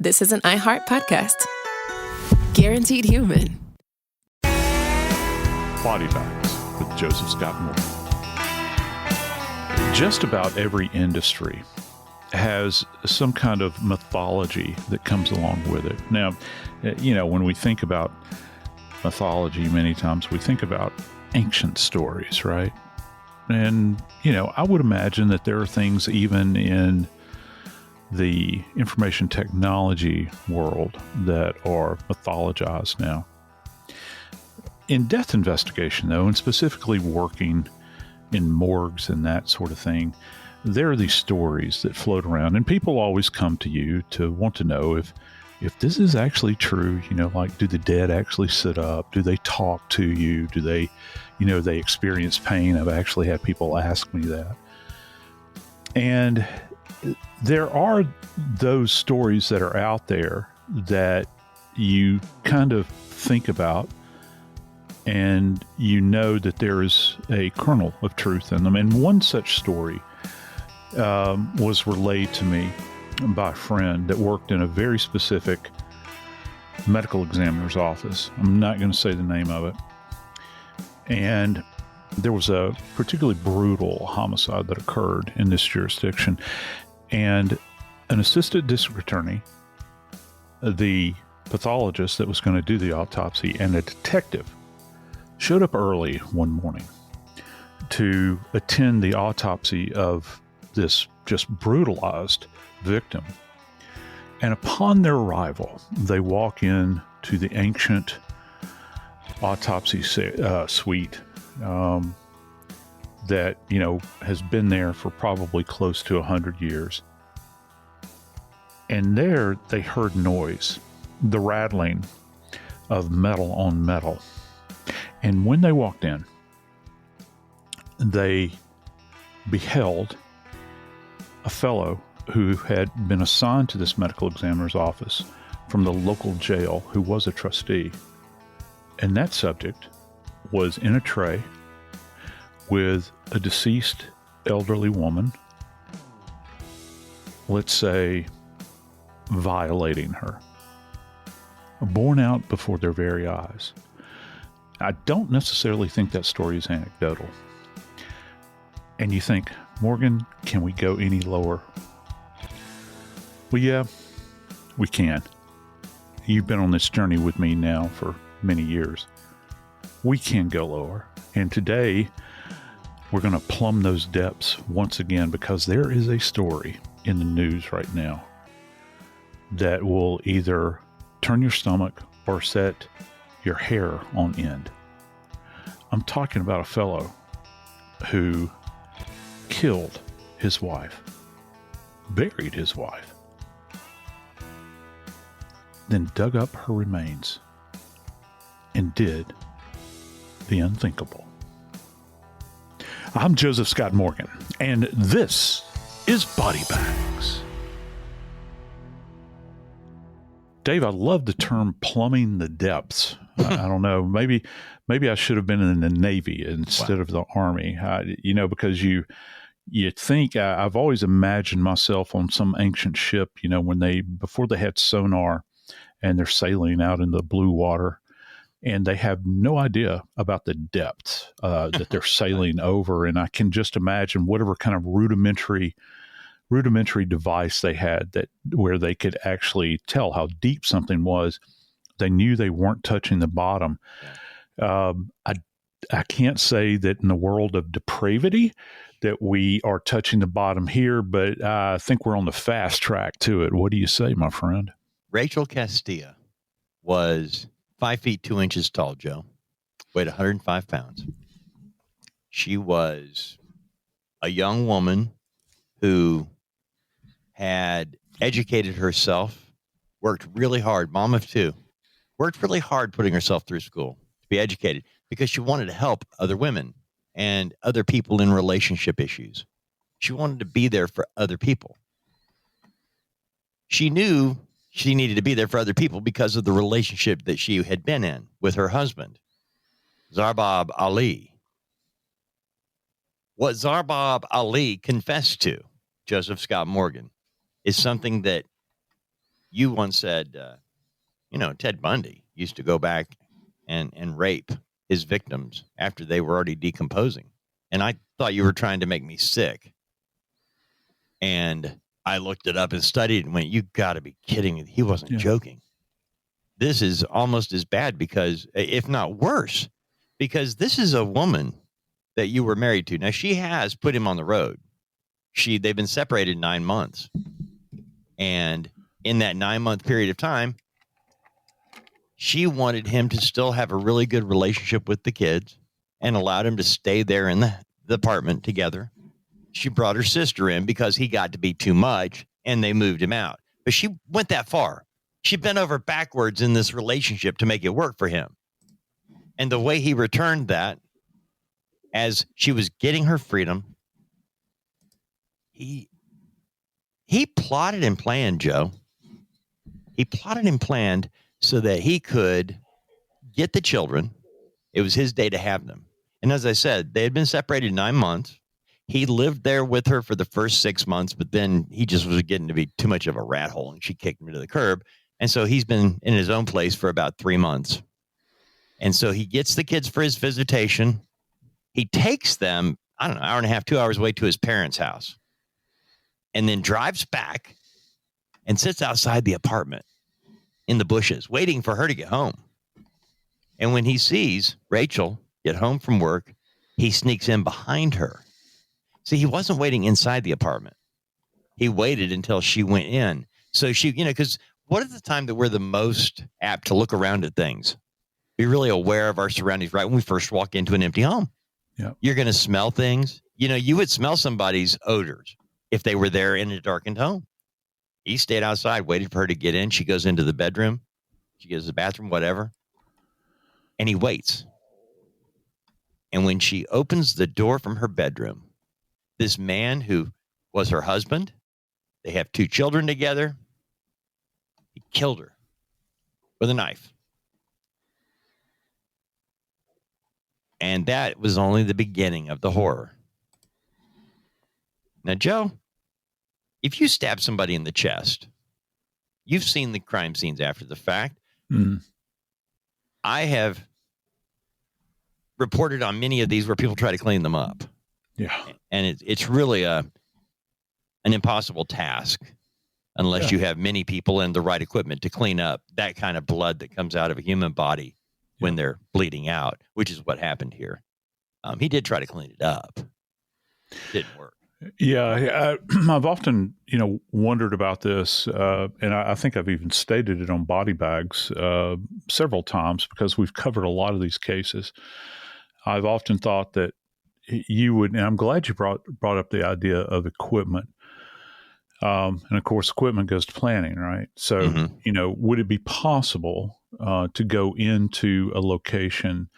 this is an iHeart podcast. Guaranteed human. Body Bags with Joseph Scott Moore. Just about every industry has some kind of mythology that comes along with it. Now, when we think about mythology, many times we think about ancient stories, right? And, I would imagine that there are things even in the information technology world that are mythologized now. In death investigation, though, and specifically working in morgues and that sort of thing, there are these stories that float around, and people always come to you to want to know if this is actually true. Like, do the dead actually sit up? Do they talk to you? Do they, they experience pain? I've actually had people ask me that. And there are those stories that are out there that you kind of think about, and that there is a kernel of truth in them. And one such story was relayed to me by a friend that worked in a very specific medical examiner's office. I'm not going to say the name of it. And there was a particularly brutal homicide that occurred in this jurisdiction. And an assistant district attorney, the pathologist that was going to do the autopsy, and a detective showed up early one morning to attend the autopsy of this just brutalized victim. And upon their arrival, they walk in to the ancient autopsy suite that, has been there for probably close to 100 years. And there they heard noise, the rattling of metal on metal. And when they walked in, they beheld a fellow who had been assigned to this medical examiner's office from the local jail, who was a trustee. And that subject was in a tray with a deceased elderly woman, let's say, violating her, borne out before their very eyes. I don't necessarily think that story is anecdotal. And you think, Morgan, can we go any lower? Well, yeah, we can. You've been on this journey with me now for many years. We can go lower. And today, we're going to plumb those depths once again, because there is a story in the news right now that will either turn your stomach or set your hair on end. I'm talking about a fellow who killed his wife, buried his wife, then dug up her remains and did the unthinkable. I'm Joseph Scott Morgan, and this is Body Bags. Dave, I love the term plumbing the depths. I don't know. Maybe I should have been in the Navy instead of the Army. Because you think, I've always imagined myself on some ancient ship, before they had sonar and they're sailing out in the blue water, and they have no idea about the depths that they're sailing over. And I can just imagine whatever kind of rudimentary device they had where they could actually tell how deep something was. They knew they weren't touching the bottom. I can't say that in the world of depravity that we are touching the bottom here, but I think we're on the fast track to it. What do you say, my friend? Rachel Castillo was 5 feet 2 inches tall, Joe. Weighed 105 pounds. She was a young woman who had educated herself, worked really hard, mom of two, worked really hard putting herself through school to be educated because she wanted to help other women and other people in relationship issues. She wanted to be there for other people. She knew she needed to be there for other people because of the relationship that she had been in with her husband, Zarbab Ali. What Zarbab Ali confessed to, Joseph Scott Morgan, is something that you once said, Ted Bundy used to go back and rape his victims after they were already decomposing. And I thought you were trying to make me sick. And I looked it up and studied and went, you got to be kidding me. He wasn't joking. This is almost as bad because, if not worse, because this is a woman that you were married to. Now, she has put him on the road. They've been separated 9 months. And in that 9-month period of time, she wanted him to still have a really good relationship with the kids and allowed him to stay there in the apartment together. She brought her sister in because he got to be too much and they moved him out. But she went that far. She bent over backwards in this relationship to make it work for him. And the way he returned that, as she was getting her freedom, he plotted and planned, Joe. He plotted and planned so that he could get the children. It was his day to have them. And as I said, they had been separated 9 months. He lived there with her for the first 6 months, but then he just was getting to be too much of a rat hole, and she kicked him to the curb. And so he's been in his own place for about 3 months. And so he gets the kids for his visitation. He takes them, I don't know, hour and a half, 2 hours away to his parents' house, and then drives back and sits outside the apartment in the bushes, waiting for her to get home. And when he sees Rachel get home from work, he sneaks in behind her. See, he wasn't waiting inside the apartment. He waited until she went in. So she, because what is the time that we're the most apt to look around at things? Be really aware of our surroundings right when we first walk into an empty home. Yeah. You're going to smell things. You would smell somebody's odors if they were there in a darkened home. He stayed outside, waited for her to get in. She goes into the bedroom. She goes to the bathroom, whatever. And he waits. And when she opens the door from her bedroom, this man who was her husband, they have 2 children together, he killed her with a knife. And that was only the beginning of the horror. Now, Joe, if you stab somebody in the chest, you've seen the crime scenes after the fact. Mm. I have reported on many of these where people try to clean them up. Yeah. And it's really an impossible task unless you have many people and the right equipment to clean up that kind of blood that comes out of a human body when they're bleeding out, which is what happened here. He did try to clean it up. Didn't work. Yeah, I've often, wondered about this, and I think I've even stated it on Body Bags several times because we've covered a lot of these cases. I've often thought that you would, and I'm glad you brought up the idea of equipment. And of course, equipment goes to planning, right? So, would it be possible to go into a location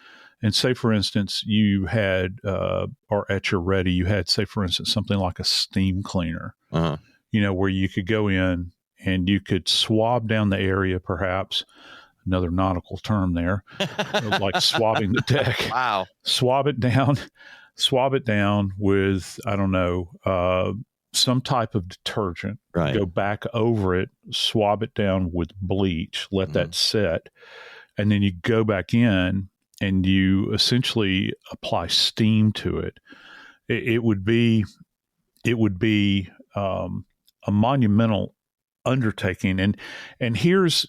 and say, for instance, you had, or at your ready, you had, say, for instance, something like a steam cleaner, where you could go in and you could swab down the area, perhaps, another nautical term there, like swabbing the deck. Wow. Swab it down with, I don't know, some type of detergent, right. Go back over it, swab it down with bleach, let that set, and then you go back in and you essentially apply steam to it. It would be a monumental undertaking. And here's,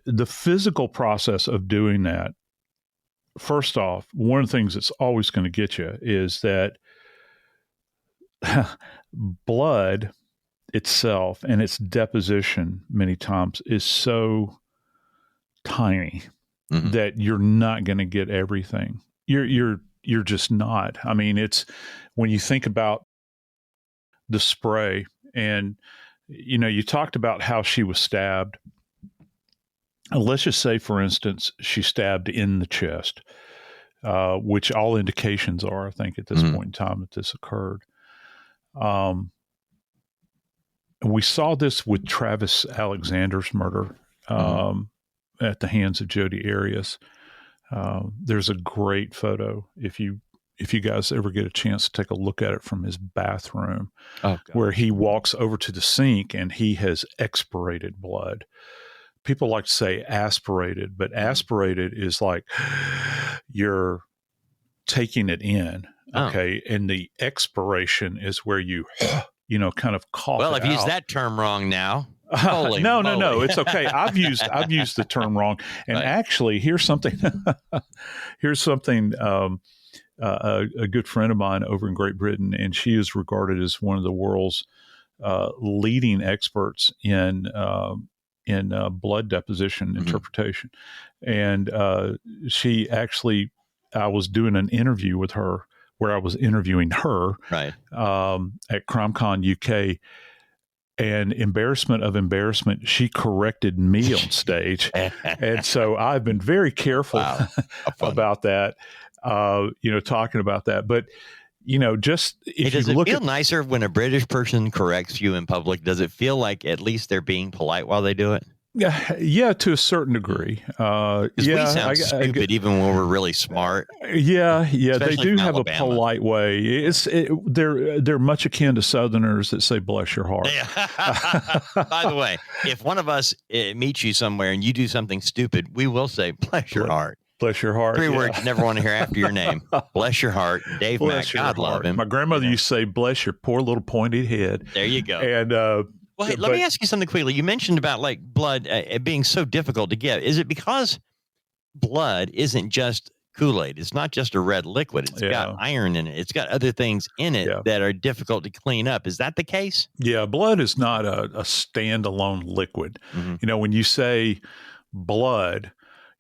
the physical process of doing that. First off, one of the things that's always going to get you is that blood itself and its deposition many times is so tiny that you're not going to get everything. You're just not. I mean, it's when you think about the spray and, you talked about how she was stabbed. Let's just say, for instance, she stabbed in the chest, which all indications are, I think, at this point in time that this occurred. We saw this with Travis Alexander's murder at the hands of Jodi Arias. There's a great photo. If you if you guys ever get a chance to take a look at it from his bathroom, Oh, God. where he walks over to the sink and he has expirated blood. People like to say aspirated, but aspirated is like you're taking it in. Okay. And the expiration is where you, kind of cough Well, it I've used out. that term wrong now. Holy No, moly. it's okay. I've used the term wrong. And Right. actually, here's something. A good friend of mine over in Great Britain, and she is regarded as one of the world's leading experts in blood deposition interpretation. And she actually, I was doing an interview with her where I was interviewing her Right. at CrimeCon UK. And embarrassment of embarrassment, she corrected me on stage. And so I've been very careful about that, talking about that. But, just if does you it look feel nicer when a British person corrects you in public? Does it feel like at least they're being polite while they do it? Yeah, to a certain degree. Because we sound stupid even when we're really smart. Yeah, they Especially do from have Alabama. a polite way. They're much akin to Southerners that say "bless your heart." By the way, if one of us meets you somewhere and you do something stupid, we will say "bless your heart." Bless your heart. 3 words you never want to hear after your name. Bless your heart, Dave Mack. God love him. My grandmother used to say, "Bless your poor little pointed head." There you go. And well, hey, let me ask you something quickly. You mentioned about like blood being so difficult to get. Is it because blood isn't just Kool-Aid? It's not just a red liquid. It's got iron in it. It's got other things in it that are difficult to clean up. Is that the case? Yeah, blood is not a standalone liquid. When you say blood,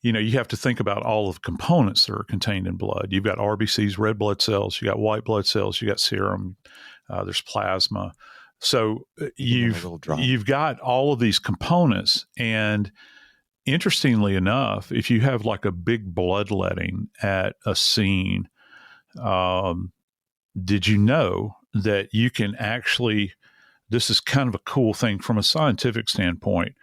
you have to think about all of the components that are contained in blood. You've got RBCs, red blood cells. You got white blood cells. You got serum. There's plasma. So you've got all of these components. And interestingly enough, if you have like a big bloodletting at a scene, did you know that you can actually, this is kind of a cool thing from a scientific standpoint.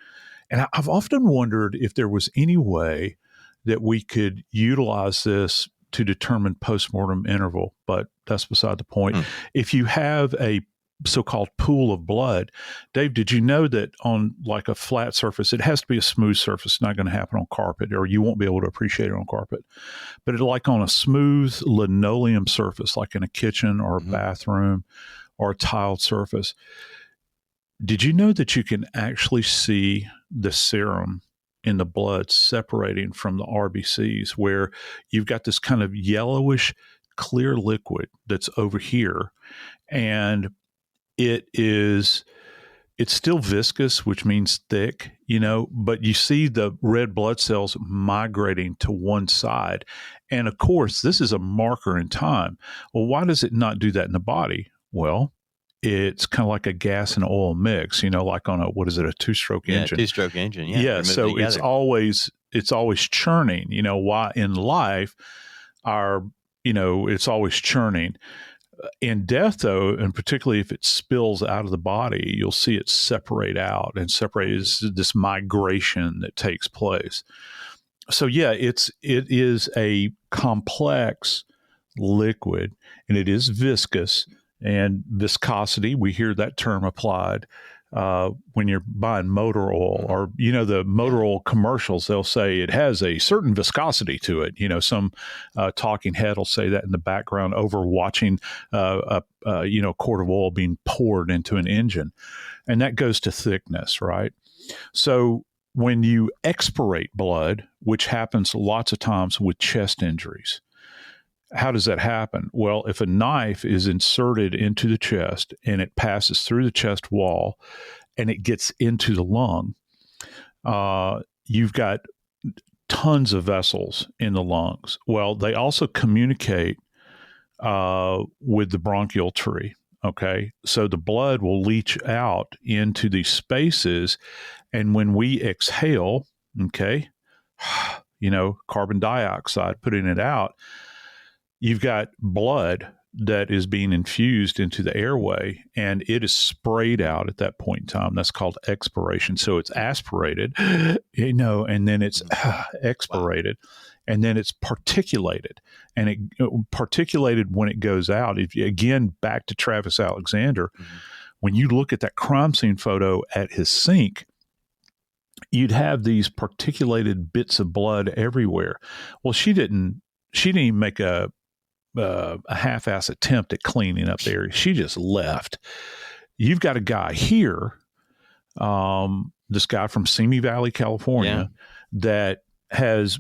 And I've often wondered if there was any way that we could utilize this to determine postmortem interval, but that's beside the point. If you have a so-called pool of blood, Dave, did you know that on like a flat surface, it has to be a smooth surface, not going to happen on carpet, or you won't be able to appreciate it on carpet, but like on a smooth linoleum surface, like in a kitchen or a bathroom or a tiled surface, did you know that you can actually see the serum in the blood separating from the RBCs, where you've got this kind of yellowish clear liquid that's over here, and it's still viscous, which means thick, but you see the red blood cells migrating to one side. And of course, this is a marker in time. Well, why does it not do that in the body? Well, it's kind of like a gas and oil mix, like on a 2-stroke engine. 2-stroke engine. Yeah. So it's always churning, why in life it's always churning. In death, though, and particularly if it spills out of the body, you'll see it separate out, and separate is this migration that takes place. So yeah, it is a complex liquid, and it is viscous. And viscosity, we hear that term applied when you're buying motor oil, or the motor oil commercials. They'll say it has a certain viscosity to it. Some talking head will say that in the background over watching a quart of oil being poured into an engine, and that goes to thickness, right? So when you expirate blood, which happens lots of times with chest injuries, how does that happen? Well, if a knife is inserted into the chest and it passes through the chest wall and it gets into the lung, you've got tons of vessels in the lungs. Well, they also communicate with the bronchial tree. Okay. So the blood will leach out into these spaces. And when we exhale, okay, carbon dioxide, putting it out, you've got blood that is being infused into the airway, and it is sprayed out at that point in time. That's called expiration. So it's aspirated, and then it's expirated. and then it's particulated, and it particulated when it goes out. Again, back to Travis Alexander, when you look at that crime scene photo at his sink, you'd have these particulated bits of blood everywhere. Well, she didn't even make a half-ass attempt at cleaning up there. She just left. You've got a guy here, this guy from Simi Valley, California, that has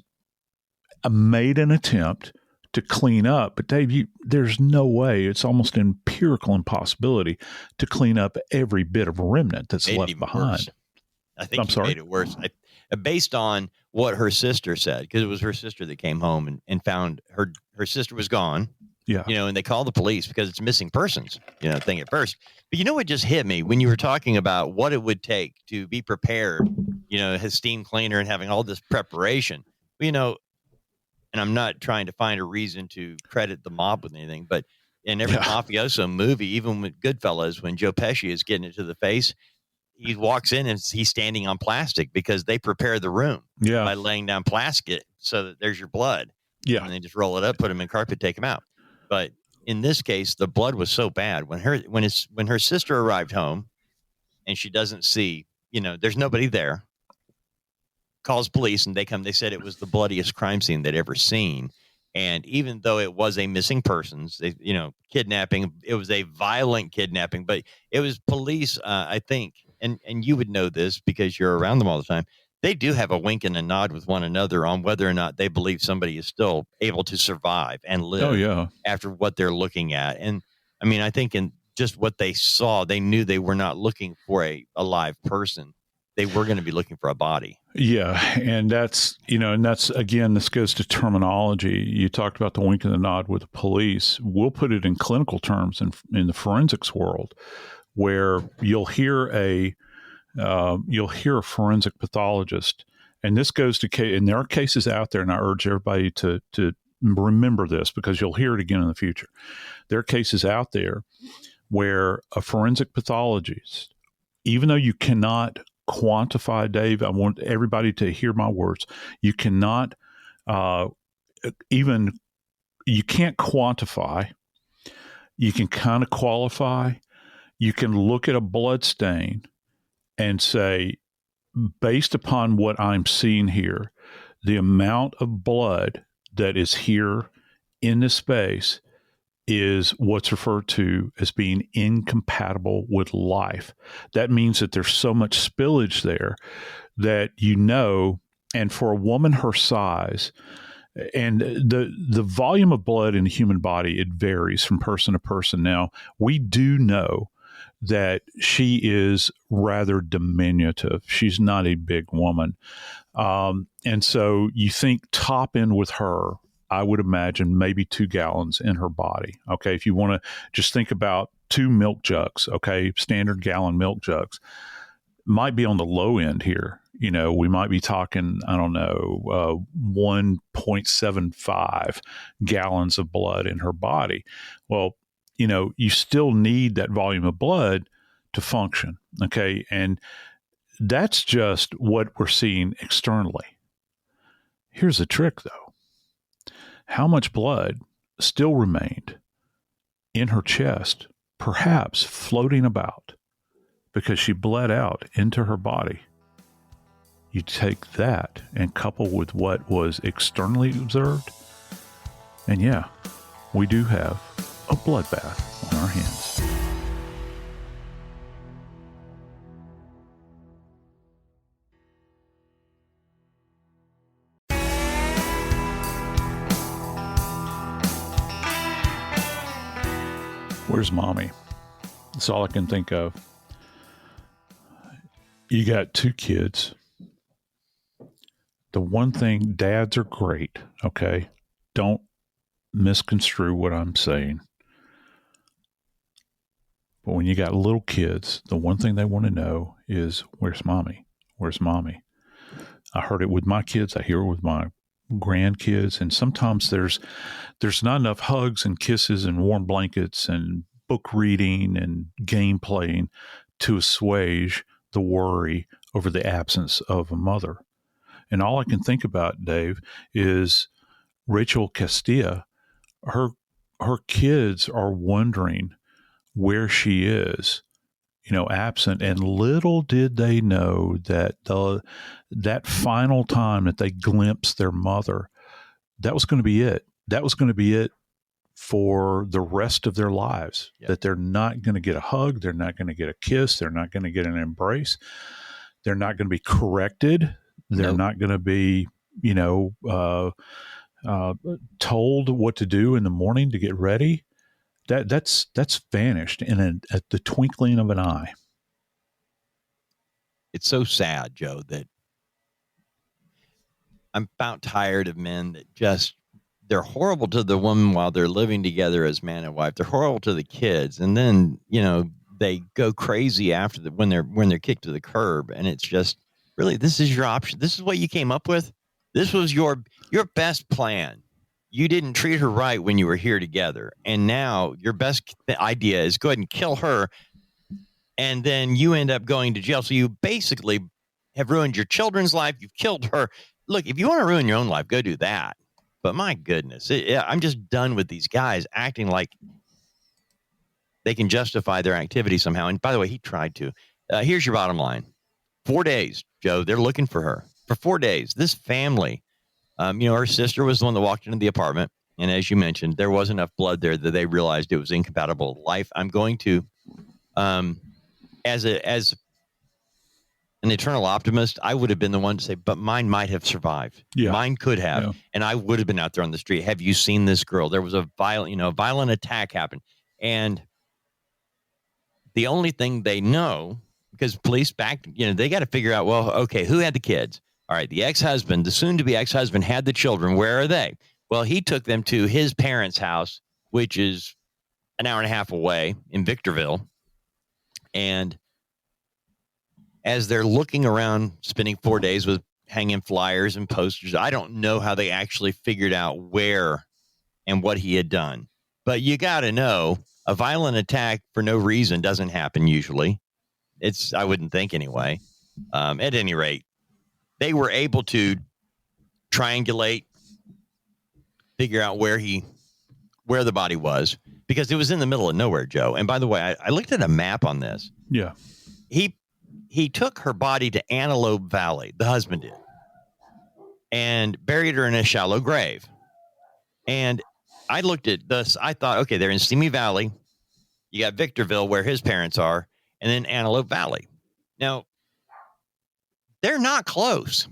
made an attempt to clean up. But Dave, there's no way. It's almost an empirical impossibility to clean up every bit of remnant that's left behind. Worse. I think he made it worse. Based on what her sister said, because it was her sister that came home and found her sister was gone. Yeah. And they called the police because it's missing persons, thing at first. But what just hit me when you were talking about what it would take to be prepared, his steam cleaner and having all this preparation, and I'm not trying to find a reason to credit the mob with anything, but in every mafioso movie, even with Goodfellas, when Joe Pesci is getting it to the face, he walks in and he's standing on plastic because they prepare the room by laying down plastic so that there's your blood. Yeah. And they just roll it up, put him in carpet, take him out. But in this case, the blood was so bad when her sister arrived home and she doesn't see, there's nobody there, calls police and they come, they said it was the bloodiest crime scene they'd ever seen. And even though it was a missing persons, kidnapping, it was a violent kidnapping, but it was police, I think, and you would know this because you're around them all the time. They do have a wink and a nod with one another on whether or not they believe somebody is still able to survive and live after what they're looking at. And I mean, I think in just what they saw, they knew they were not looking for a live person. They were going to be looking for a body. Yeah. And that's, again, this goes to terminology. You talked about the wink and the nod with the police. We'll put it in clinical terms in the forensics world, where you'll hear a forensic pathologist, and this goes to, and there are cases out there, and I urge everybody to remember this because you'll hear it again in the future. There are cases out there where a forensic pathologist, even though you cannot quantify, Dave, I want everybody to hear my words. You cannot you can't quantify. You can kind of qualify. You can look at a blood stain and say, based upon what I'm seeing here, the amount of blood that is here in this space is what's referred to as being incompatible with life. That means that there's so much spillage there that and for a woman her size, and the volume of blood in the human body, it varies from person to person. Now, we do know that she is rather diminutive. She's not a big woman. And so you think top end with her, I would imagine maybe 2 gallons in her body. Okay. If you want to just think about 2 milk jugs, okay, standard gallon milk jugs, might be on the low end here. We might be talking, 1.75 gallons of blood in her body. Well, you still need that volume of blood to function. Okay. And that's just what we're seeing externally. Here's the trick, though. How much blood still remained in her chest, perhaps floating about because she bled out into her body? You take that and couple with what was externally observed, and we do have a bloodbath on our hands. Where's mommy? That's all I can think of. You got 2 kids. The one thing, dads are great, okay? Don't misconstrue what I'm saying. But when you got little kids, the one thing they want to know is, where's mommy? Where's mommy? I heard it with my kids. I hear it with my grandkids. And sometimes there's not enough hugs and kisses and warm blankets and book reading and game playing to assuage the worry over the absence of a mother. And all I can think about, Dave, is Rachel Castillo, her kids are wondering where she is, absent. And little did they know that that final time that they glimpsed their mother, that was going to be it. That was going to be it for the rest of their lives. Yep. That they're not going to get a hug. They're not going to get a kiss. They're not going to get an embrace. They're not going to be corrected. They're not going to be, told what to do in the morning to get ready. That's vanished at the twinkling of an eye. It's so sad, Joe, that I'm about tired of men that just, they're horrible to the woman while they're living together as man and wife. They're horrible to the kids. And then, they go crazy after when they're kicked to the curb. And it's just, really, this is your option. This is what you came up with. This was your best plan. You didn't treat her right when you were here together. And now your best idea is go ahead and kill her. And then you end up going to jail. So you basically have ruined your children's life. You've killed her. Look, if you want to ruin your own life, go do that. But my goodness, I'm just done with these guys acting like they can justify their activity somehow. And by the way, he tried to. Here's your bottom line. 4 days, Joe, they're looking for her. For 4 days. This family, her sister was the one that walked into the apartment. And as you mentioned, there was enough blood there that they realized it was incompatible with life. I'm going to, as an eternal optimist, I would have been the one to say, but mine might have survived. Yeah. Mine could have. Yeah. And I would have been out there on the street. Have you seen this girl? There was a violent attack happened. And the only thing they know, because police they got to figure out, well, okay, who had the kids? All right, the ex-husband, the soon-to-be ex-husband had the children. Where are they? Well, he took them to his parents' house, which is an hour and a half away in Victorville. And as they're looking around, spending 4 days with hanging flyers and posters, I don't know how they actually figured out where and what he had done. But you got to know, a violent attack for no reason doesn't happen usually. I wouldn't think anyway. At any rate, they were able to triangulate, figure out where the body was, because it was in the middle of nowhere, Joe. And by the way, I looked at a map on this. Yeah. He took her body to Antelope Valley, the husband did, and buried her in a shallow grave. And I looked at this. I thought, okay, they're in Simi Valley. You got Victorville, where his parents are, and then Antelope Valley. Now, they're not close,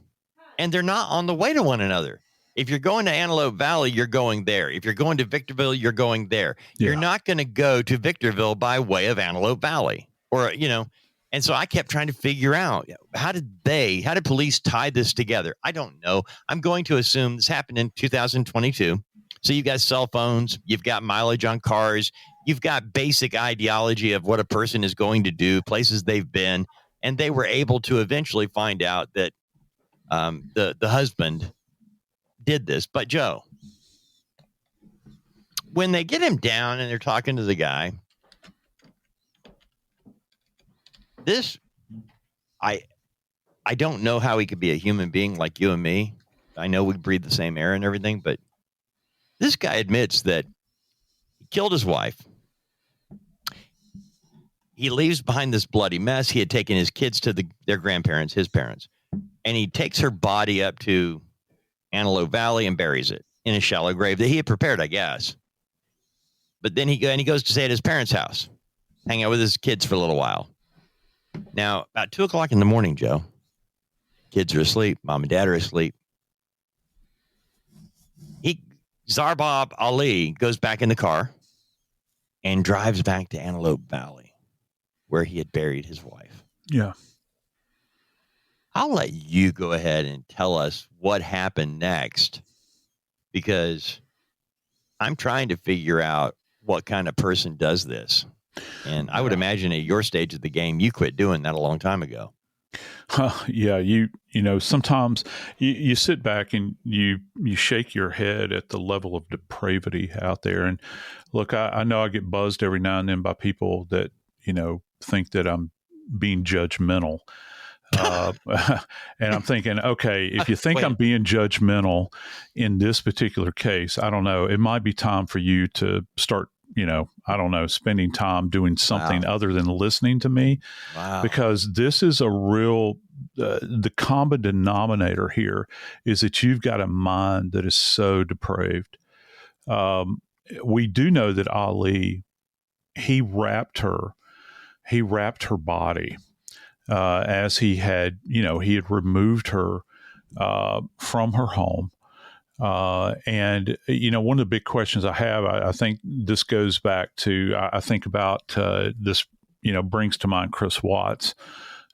and they're not on the way to one another. If you're going to Antelope Valley, you're going there. If you're going to Victorville, you're going there. Yeah. You're not going to go to Victorville by way of Antelope Valley, And so I kept trying to figure out, how did police tie this together? I don't know. I'm going to assume this happened in 2022. So you've got cell phones, you've got mileage on cars, you've got basic ideology of what a person is going to do, places they've been, and they were able to eventually find out that the husband did this. But Joe, when they get him down and they're talking to the guy, I don't know how he could be a human being like you and me. I know we breathe the same air and everything, but this guy admits that he killed his wife. He leaves behind this bloody mess. He had taken his kids to their grandparents, his parents, and he takes her body up to Antelope Valley and buries it in a shallow grave that he had prepared, I guess. But then he goes to stay at his parents' house, hang out with his kids for a little while. Now, about 2 o'clock in the morning, Joe, kids are asleep. Mom and dad are asleep. Zarbab Ali goes back in the car and drives back to Antelope Valley, where he had buried his wife. Yeah. I'll let you go ahead and tell us what happened next, because I'm trying to figure out what kind of person does this. And I would imagine at your stage of the game, you quit doing that a long time ago. Yeah, sometimes you sit back and you shake your head at the level of depravity out there. And look, I know I get buzzed every now and then by people that, think that I'm being judgmental. Uh, and I'm thinking, okay, if you think Wait. I'm being judgmental in this particular case, I don't know. It might be time for you to start, I don't know, spending time doing something Wow. other than listening to me, Wow. because this is a real, the common denominator here is that you've got a mind that is so depraved. Um, we do know that Ali, he wrapped her body, as he had, he had removed her from her home. And, one of the big questions I have, I think this goes back to, I think about this, brings to mind Chris Watts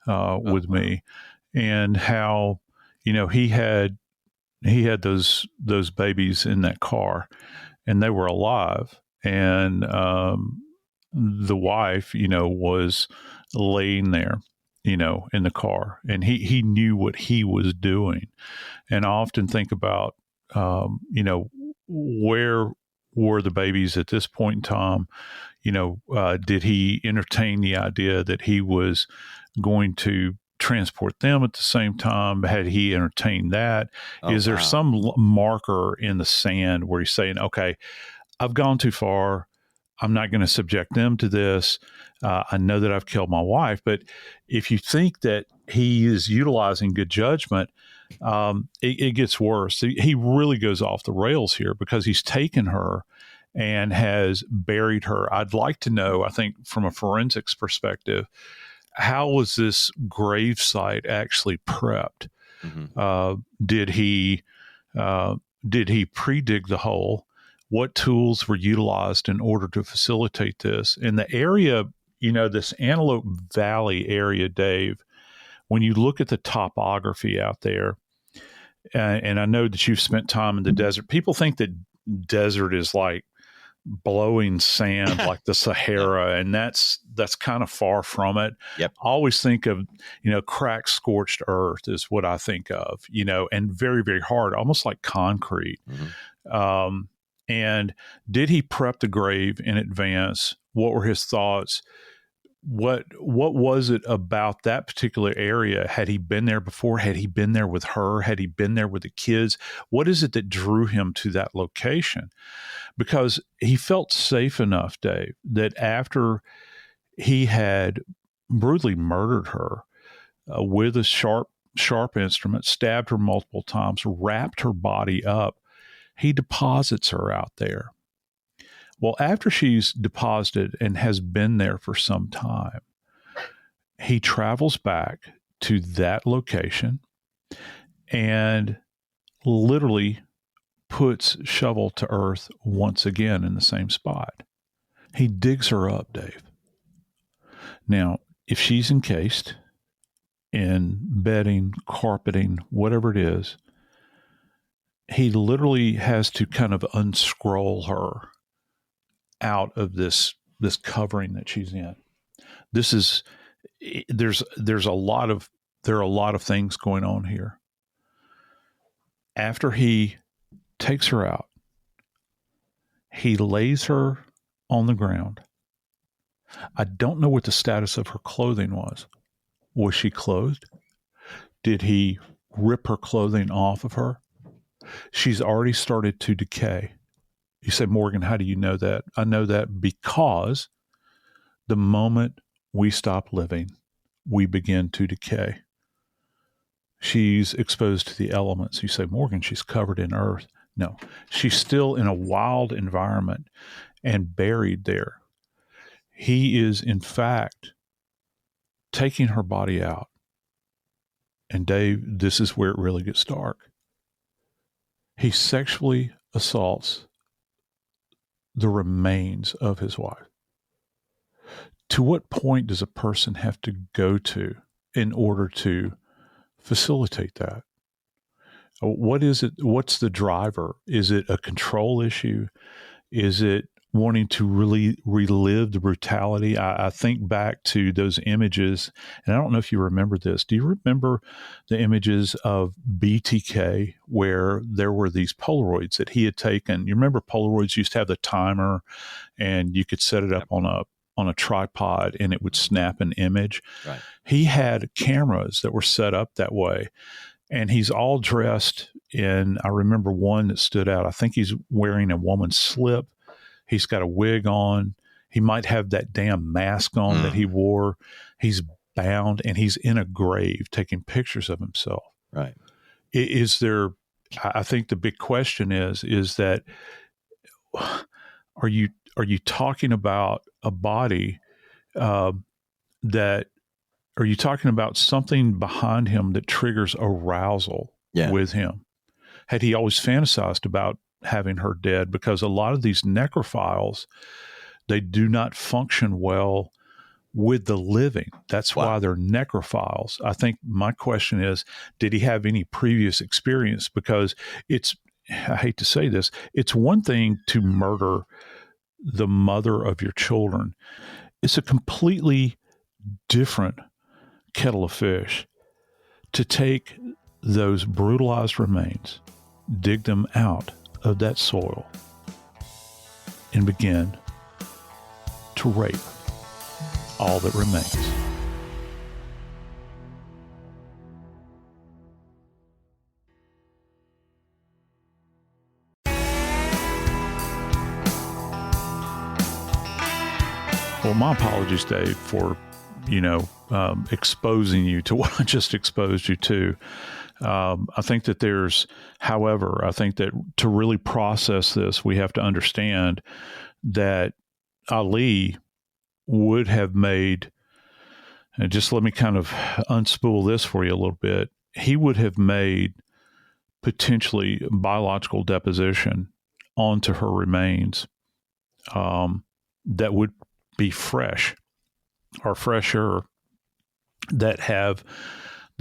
with me, and how, he had those babies in that car, and they were alive. And the wife, was laying there, in the car, and he knew what he was doing. And I often think about, where were the babies at this point in time? Did he entertain the idea that he was going to transport them at the same time? Had he entertained that? Is there some marker in the sand where he's saying, okay, I've gone too far. I'm not going to subject them to this. I know that I've killed my wife. But if you think that he is utilizing good judgment, it gets worse. He really goes off the rails here, because he's taken her and has buried her. I'd like to know, I think, from a forensics perspective, how was this grave site actually prepped? Mm-hmm. Did he pre-dig the hole? What tools were utilized in order to facilitate this? In the area, this Antelope Valley area, Dave, when you look at the topography out there, and I know that you've spent time in the desert, people think that desert is like blowing sand like the Sahara, and that's kind of far from it. Yep. I always think of, cracked, scorched earth is what I think of, and very, very hard, almost like concrete. Mm-hmm. And did he prep the grave in advance? What were his thoughts? What was it about that particular area? Had he been there before? Had he been there with her? Had he been there with the kids? What is it that drew him to that location? Because he felt safe enough, Dave, that after he had brutally murdered her with a sharp instrument, stabbed her multiple times, wrapped her body up, he deposits her out there. Well, after she's deposited and has been there for some time, he travels back to that location and literally puts shovel to earth once again in the same spot. He digs her up, Dave. Now, if she's encased in bedding, carpeting, whatever it is, he literally has to kind of unscroll her out of this covering that she's in. There are a lot of things going on here. After he takes her out, he lays her on the ground. I don't know what the status of her clothing was. Was she clothed? Did he rip her clothing off of her? She's already started to decay. You say, Morgan, how do you know that? I know that because the moment we stop living, we begin to decay. She's exposed to the elements. You say, Morgan, she's covered in earth. No, she's still in a wild environment and buried there. He is, in fact, taking her body out. And Dave, this is where it really gets dark. He sexually assaults the remains of his wife. To what point does a person have to go to in order to facilitate that? What is it? What's the driver? Is it a control issue? Is it wanting to really relive the brutality? I think back to those images, and I don't know if you remember this. Do you remember the images of BTK where there were these Polaroids that he had taken? You remember Polaroids used to have the timer, and you could set it up on on a tripod and it would snap an image. Right. He had cameras that were set up that way. And he's all dressed in, I remember one that stood out. I think he's wearing a woman's slip. He's got a wig on. He might have that damn mask on that he wore. He's bound and he's in a grave taking pictures of himself. Right. Is there, I think the big question is that, are you talking about a body that, are you talking about something behind him that triggers arousal with him? Had he always fantasized about having her dead? Because a lot of these necrophiles, they do not function well with the living. That's why they're necrophiles. I think my question is, did he have any previous experience? Because it's, I hate to say this, it's one thing to murder the mother of your children. It's a completely different kettle of fish to take those brutalized remains, dig them out of that soil, and begin to rape all that remains. Well, my apologies, Dave, for, exposing you to what I just exposed you to. I think that I think that to really process this, we have to understand that Ali would have made, and just let me kind of unspool this for you a little bit, he would have made potentially biological deposition onto her remains that would be fresh or fresher that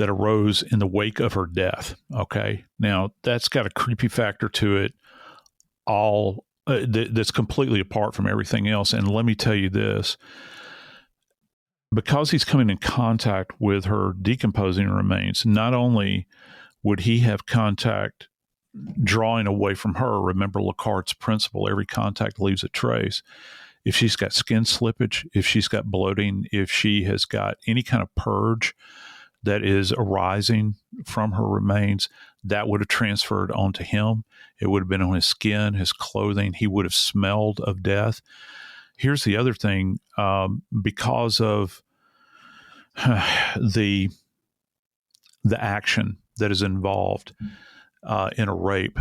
arose in the wake of her death. Okay. Now that's got a creepy factor to it that's completely apart from everything else. And let me tell you this, because he's coming in contact with her decomposing remains, not only would he have contact drawing away from her, remember Lacard's principle, every contact leaves a trace. If she's got skin slippage, if she's got bloating, if she has got any kind of purge that is arising from her remains, that would have transferred onto him. It would have been on his skin, his clothing. He would have smelled of death. Here's the other thing, because of the action that is involved in a rape,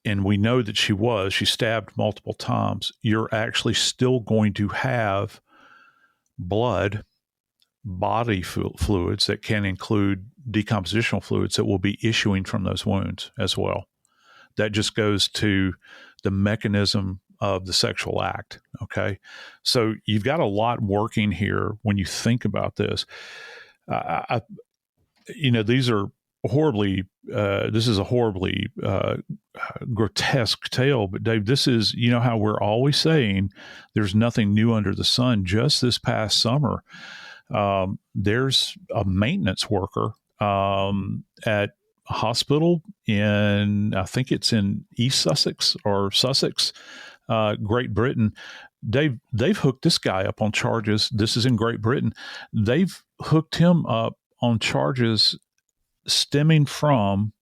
and we know that she stabbed multiple times, you're actually still going to have blood, body fluids that can include decompositional fluids that will be issuing from those wounds as well. That just goes to the mechanism of the sexual act. Okay. So you've got a lot working here when you think about this. These are horribly, this is a horribly grotesque tale, but Dave, this is, how we're always saying there's nothing new under the sun. Just this past summer, there's a maintenance worker at a hospital in, I think it's in East Sussex or Sussex, Great Britain. They've hooked this guy up on charges. This is in Great Britain. They've hooked him up on charges stemming from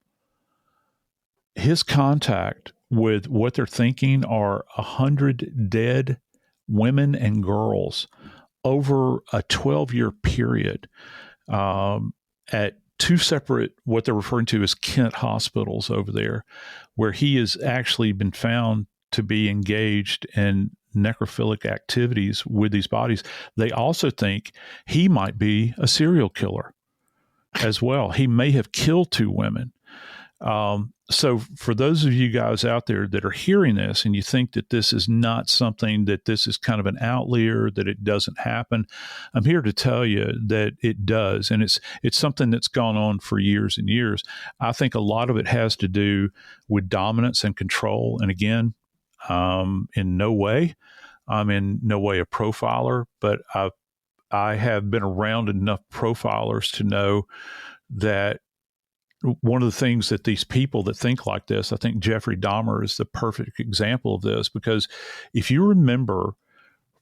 his contact with what they're thinking are 100 dead women and girls over a 12-year period at two separate, what they're referring to as Kent hospitals over there, where he has actually been found to be engaged in necrophilic activities with these bodies. They also think he might be a serial killer as well. He may have killed two women. So for those of you guys out there that are hearing this and you think that this is not something, that this is kind of an outlier, that it doesn't happen, I'm here to tell you that it does. And it's something that's gone on for years and years. I think a lot of it has to do with dominance and control. And again, I'm in no way a profiler, but I have been around enough profilers to know that one of the things that these people that think like this, I think Jeffrey Dahmer is the perfect example of this, because if you remember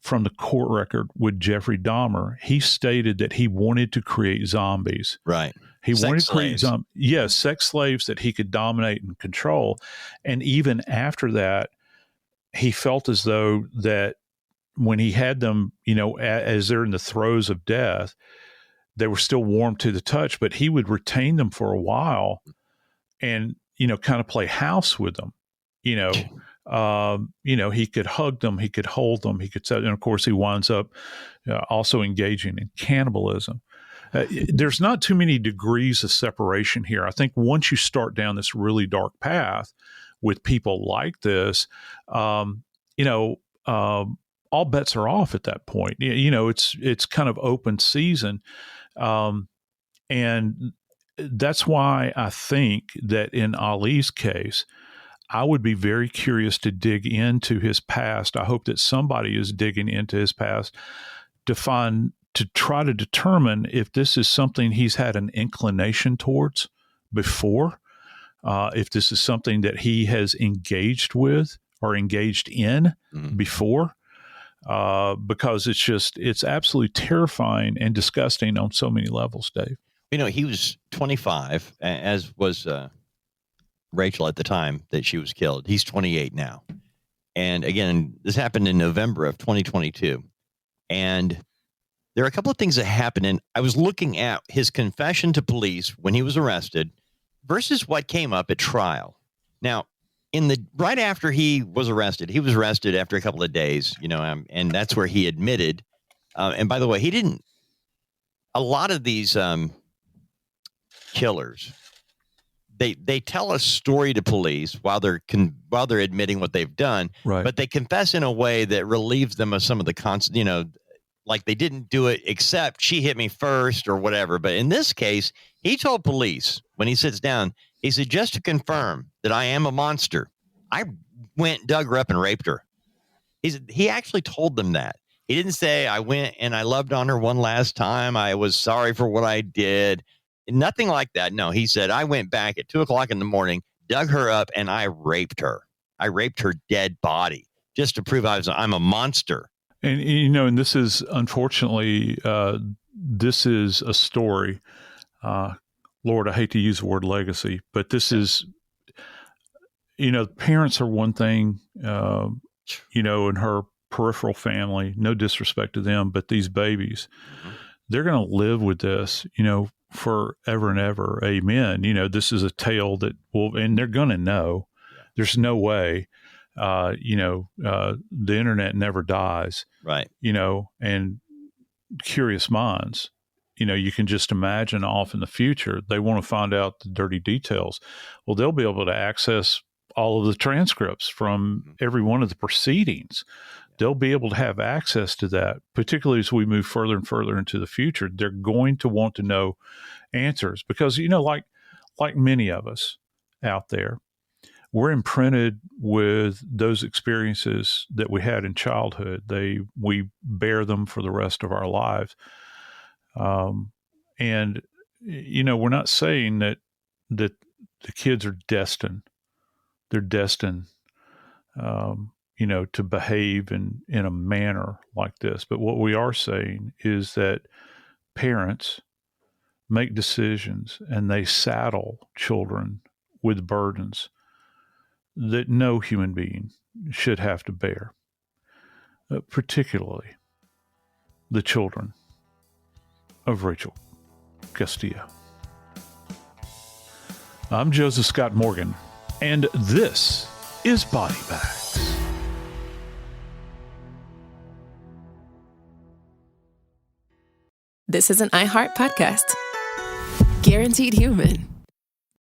from the court record with Jeffrey Dahmer, he stated that he wanted to create zombies. Right. He wanted to create slaves. sex slaves that he could dominate and control. And even after that, he felt as though that when he had them, as they're in the throes of death, they were still warm to the touch, but he would retain them for a while and, kind of play house with them. He could hug them, he could hold them, and of course he winds up also engaging in cannibalism. There's not too many degrees of separation here. I think once you start down this really dark path with people like this, all bets are off at that point. It's kind of open season. And that's why I think that in Ali's case, I would be very curious to dig into his past. I hope that somebody is digging into his past to try to determine if this is something he's had an inclination towards before, if this is something that he has engaged with or engaged in before, because it's absolutely terrifying and disgusting on so many levels, Dave. He was 25, as was Rachel at the time that she was killed. He's 28 now. And again, this happened in November of 2022. And there are a couple of things that happened. And I was looking at his confession to police when he was arrested versus what came up at trial. Now, right after he was arrested after a couple of days, and that's where he admitted. And by the way, a lot of these killers, they tell a story to police while they're admitting what they've done, right. But they confess in a way that relieves them of some of the like they didn't do it except she hit me first or whatever. But in this case, he told police when he sits down, he said, just to confirm that I am a monster, I dug her up and raped her. He actually told them that. He didn't say I went and I loved on her one last time. I was sorry for what I did. Nothing like that. No, he said, I went back at 2:00 in the morning, dug her up, and I raped her. I raped her dead body just to prove I'm a monster. And, and this is, unfortunately, this is a story. Lord, I hate to use the word legacy, but this is, parents are one thing, in her peripheral family, no disrespect to them, but these babies, they're going to live with this, forever and ever. Amen. This is a tale that and they're going to know. There's no way. The internet never dies, right? And curious minds, you can just imagine off in the future, they want to find out the dirty details. Well, they'll be able to access all of the transcripts from every one of the proceedings. They'll be able to have access to that, particularly as we move further and further into the future. They're going to want to know answers because, like many of us out there, we're imprinted with those experiences that we had in childhood. We bear them for the rest of our lives. And, we're not saying that the kids are destined. They're destined, to behave in a manner like this. But what we are saying is that parents make decisions and they saddle children with burdens that no human being should have to bear, particularly the children of Rachel Castillo. I'm Joseph Scott Morgan, and this is Body Bags. This is an iHeart podcast. Guaranteed Human.